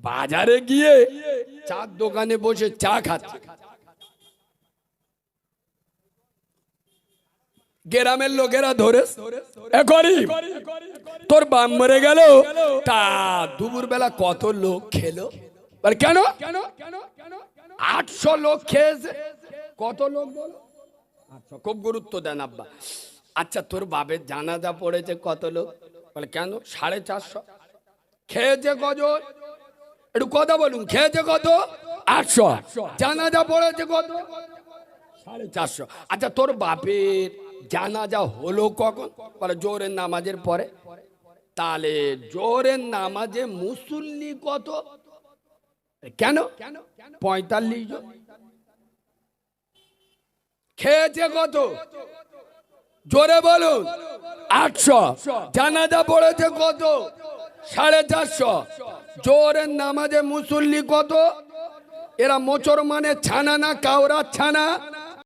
বাজারে গিয়ে চার দোকানে বসে চা খাচ্ছে। গ্রামের লোকেরা ধরে তোর বাপ মরে গেল, তা দুপুর বেলা কত লোক খেলো? কেন 800 লোক খেয়েছে। কত লোক বলো? 800। খুব গুরুত্ব দেন আব্বা। আচ্ছা, তোর বাপের জানাজা পড়েছে কত লোক? বলে কেন 450। খেয়েছে কজন? একটু কথা বলুন। খেয়েছে কত? 800। জানাজা পড়েছে কত? 450। আচ্ছা, তোর বাপের জানাজা হলো কখন? বলে জোহরের নামাজের পরে। তাহলে জোহরের নামাজে মুসল্লি কত? কেন 45 জন। খেয়েছে কত? জোরে বলুন। 800। জানাজা পড়েছে কত? 450। জোহরের নামাজে মুসল্লি কত? এরা মোচর মানে ছানা না কাউরা ছানা?